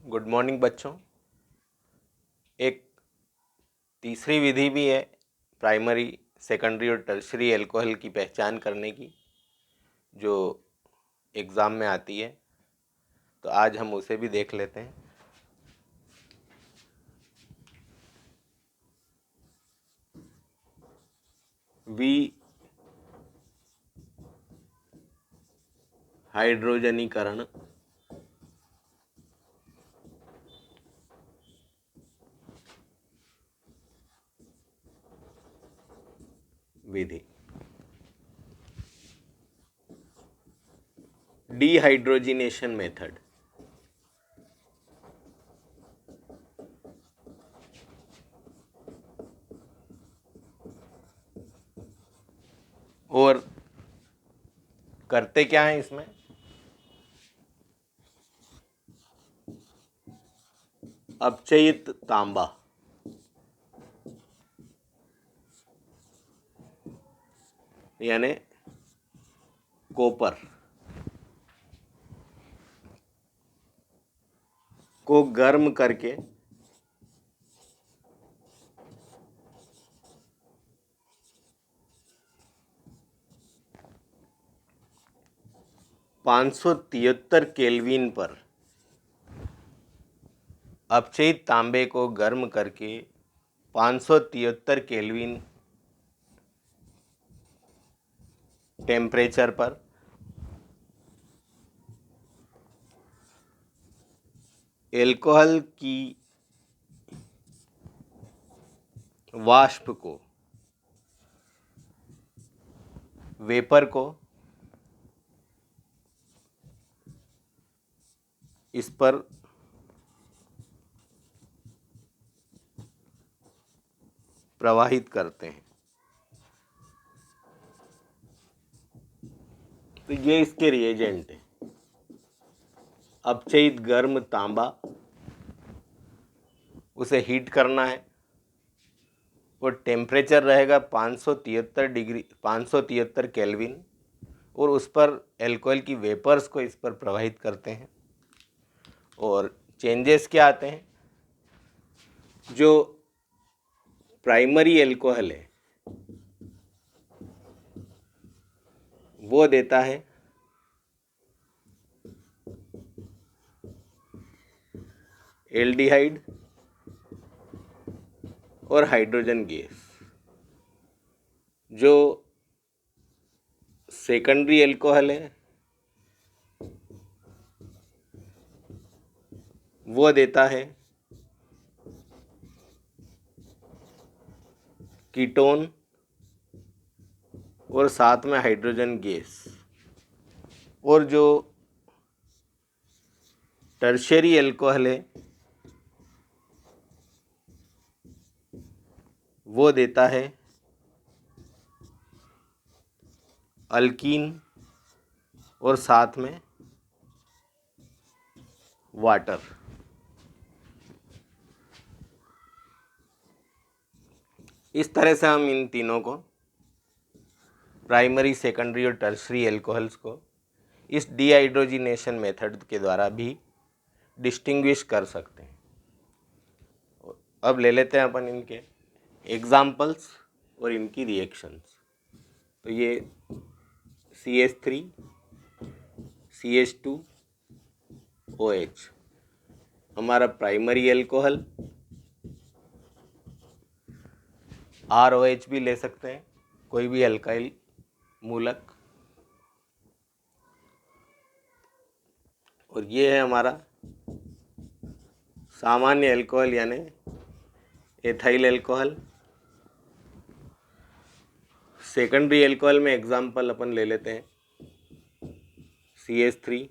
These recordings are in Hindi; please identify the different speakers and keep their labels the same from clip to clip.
Speaker 1: गुड मॉर्निंग बच्चों। एक तीसरी विधि भी है प्राइमरी, सेकेंडरी और टर्शरी अल्कोहल की पहचान करने की, जो एग्ज़ाम में आती है। तो आज हम उसे भी देख लेते हैं। वी हाइड्रोजनीकरण विधि, डिहाइड्रोजिनेशन मेथड। और करते क्या है इसमें? अपचयित तांबा यानी कॉपर को गर्म करके 573 केल्विन पर, अपचयित तांबे को गर्म करके 573 केल्विन टेम्परेचर पर एल्कोहल की वाष्प को, वेपर को इस पर प्रवाहित करते हैं। तो ये इसके रिएजेंट है। अपचयित गर्म तांबा, उसे हीट करना है और टेम्परेचर रहेगा 573 केल्विन, और उस पर एल्कोहल की वेपर्स को इस पर प्रवाहित करते हैं। और चेंजेस क्या आते हैं? जो प्राइमरी एल्कोहल है वो देता है एल्डिहाइड और हाइड्रोजन गैस। जो सेकेंडरी एल्कोहल है वो देता है कीटोन और साथ में हाइड्रोजन गैस। और जो टर्शियरी एल्कोहल है वो देता है अल्कीन और साथ में वाटर। इस तरह से हम इन तीनों को, प्राइमरी, सेकेंडरी और टर्शरी एल्कोहल्स को, इस डिहाइड्रोजिनेशन मेथड के द्वारा भी डिस्टिंग्विश कर सकते हैं। अब ले लेते हैं अपन इनके एग्जाम्पल्स और इनकी रिएक्शंस। तो ये CH3 CH2 OH हमारा प्राइमरी एल्कोहल। ROH भी ले सकते हैं, कोई भी अल्काइल मूलक। और ये है हमारा सामान्य एल्कोहल यानी एथाइल एल्कोहल। सेकेंडरी एल्कोहल में एग्जाम्पल अपन ले लेते हैं CH3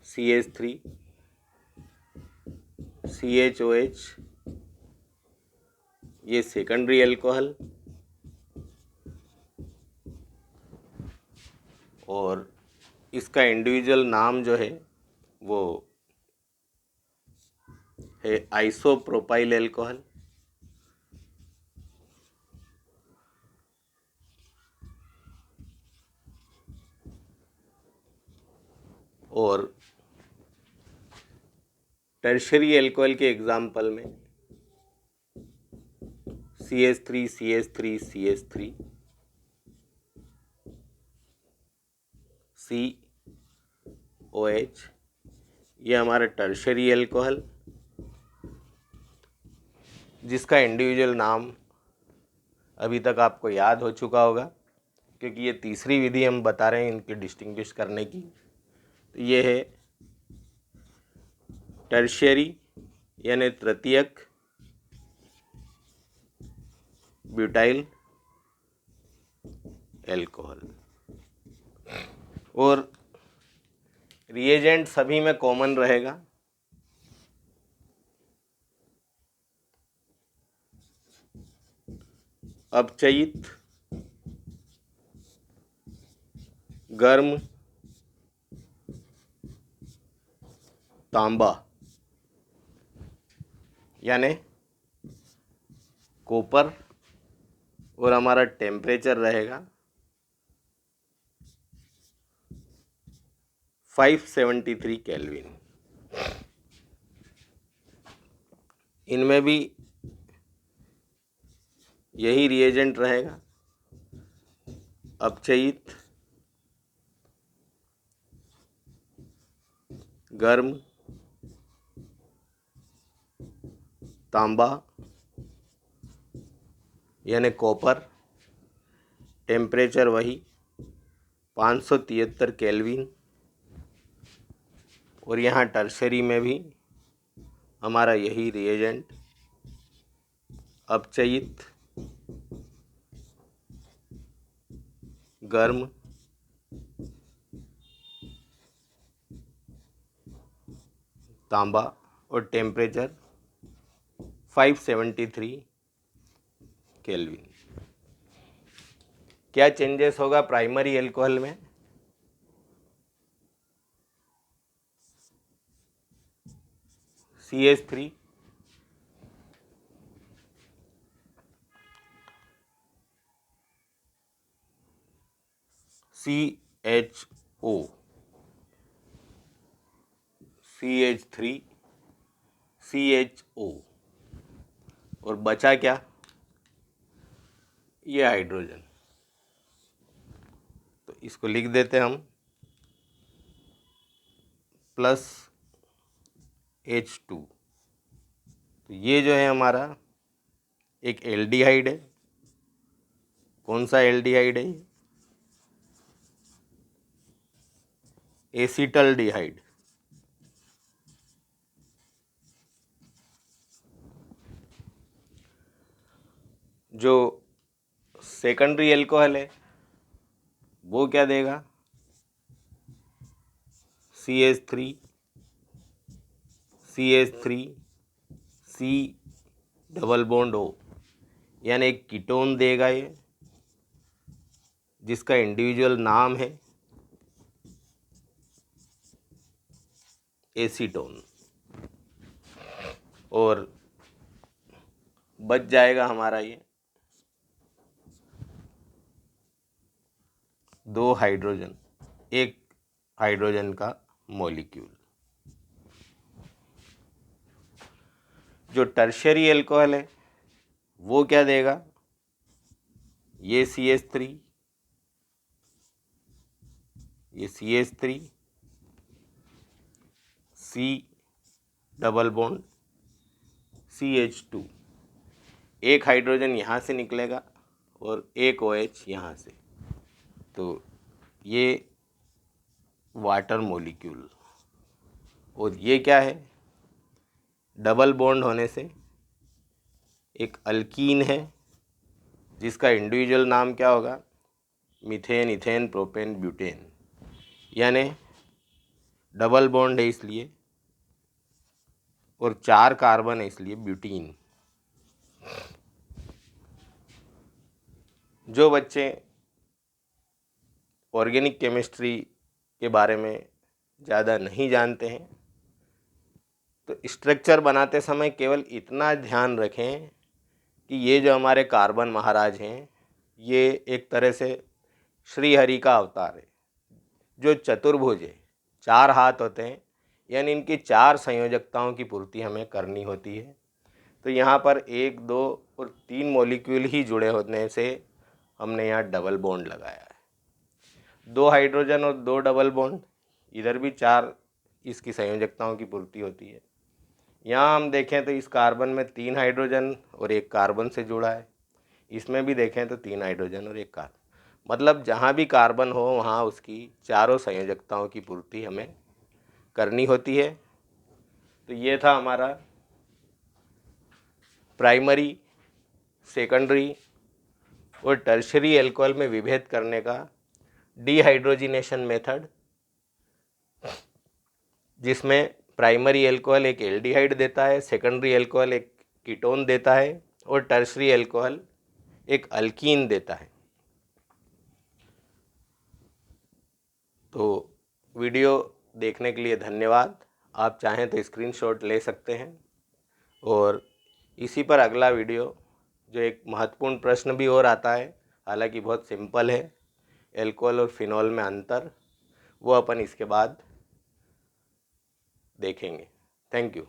Speaker 1: CH3 CHOH, ये सेकेंडरी एल्कोहल। और इसका इंडिविजुअल नाम जो है वो है आइसोप्रोपाइल एल्कोहल। और टर्शरी एल्कोहल के एग्जाम्पल में CH3 CH3 CH3 COH, ये हमारा टर्शरी एल्कोहल जिसका इंडिविजुअल नाम अभी तक आपको याद हो चुका होगा, क्योंकि ये तीसरी विधि हम बता रहे हैं इनके डिस्टिंग्विश करने की। तो ये है टर्शियरी यानी तृतीयक ब्यूटाइल एल्कोहल, और रिएजेंट सभी में कॉमन रहेगा। अपचयित, गर्म, तांबा यानी कॉपर, और हमारा टेम्परेचर रहेगा 573 केल्विन। इनमें भी यही रिएजेंट रहेगा, अपचयित, गर्म, तांबा यानी कॉपर, टेम्परेचर वही 573 केल्विन, और यहाँ टर्शरी में भी हमारा यही रिएजेंट, अपचयित, गर्म, तांबा और टेम्परेचर 573 केल्विन। क्या चेंजेस होगा प्राइमरी एल्कोहल में? CH3 CHO, CH3 CHO, और बचा क्या? ये हाइड्रोजन। तो इसको लिख देते हम +H2। तो ये जो है हमारा एक एल्डिहाइड है। कौन सा एल्डिहाइड है? एसिटल्डिहाइड। जो सेकेंडरी एल्कोहल है वो क्या देगा? CH3 CH3 C double bond O, यानी एक कीटोन देगा ये, जिसका इंडिविजुअल नाम है एसीटोन, और बच जाएगा हमारा ये 2 हाइड्रोजन, एक हाइड्रोजन का मॉलिक्यूल। जो टर्शियरी एल्कोहल है वो क्या देगा? ये CH3, ये CH3 C double bond CH2, एक हाइड्रोजन यहाँ से निकलेगा और एक OH यहाँ से। तो ये वाटर मॉलिक्यूल, और ये क्या है? डबल बॉन्ड होने से एक अल्कीन है, जिसका इंडिविजुअल नाम क्या होगा? मीथेन, इथेन, प्रोपेन, ब्यूटेन, यानी डबल बॉन्ड है इसलिए, और 4 कार्बन है इसलिए ब्यूटीन। जो बच्चे ऑर्गेनिक केमिस्ट्री के बारे में ज़्यादा नहीं जानते हैं, तो स्ट्रक्चर बनाते समय केवल इतना ध्यान रखें कि ये जो हमारे कार्बन महाराज हैं, ये एक तरह से श्री हरि का अवतार है, जो चतुर्भुज है, 4 हाथ होते हैं, यानी इनकी 4 संयोजकताओं की पूर्ति हमें करनी होती है। तो यहाँ पर 1, 2 और 3 मॉलिक्यूल ही जुड़े होने से हमने यहाँ डबल बॉन्ड लगाया है। 2 हाइड्रोजन और 2 डबल बॉन्ड, इधर भी 4 इसकी संयोजकताओं की पूर्ति होती है। यहाँ हम देखें तो इस कार्बन में 3 हाइड्रोजन और 1 कार्बन से जुड़ा है, इसमें भी देखें तो 3 हाइड्रोजन और 1 कार्बन, मतलब जहाँ भी कार्बन हो वहाँ उसकी चारों संयोजकताओं की पूर्ति हमें करनी होती है। तो ये था हमारा प्राइमरी, सेकेंडरी और टर्शरी एल्कोहल में विभेद करने का डिहाइड्रोजिनेशन मेथड, जिसमें प्राइमरी एल्कोहल एक एल्डिहाइड देता है, सेकेंडरी एल्कोहल एक कीटोन देता है और टर्शरी एल्कोहल एक अल्कीन देता है। तो वीडियो देखने के लिए धन्यवाद। आप चाहें तो स्क्रीनशॉट ले सकते हैं। और इसी पर अगला वीडियो, जो एक महत्वपूर्ण प्रश्न भी और आता है, हालांकि बहुत सिंपल है, एल्कोहल और फिनॉल में अंतर, वो अपन इसके बाद देखेंगे। Thank you.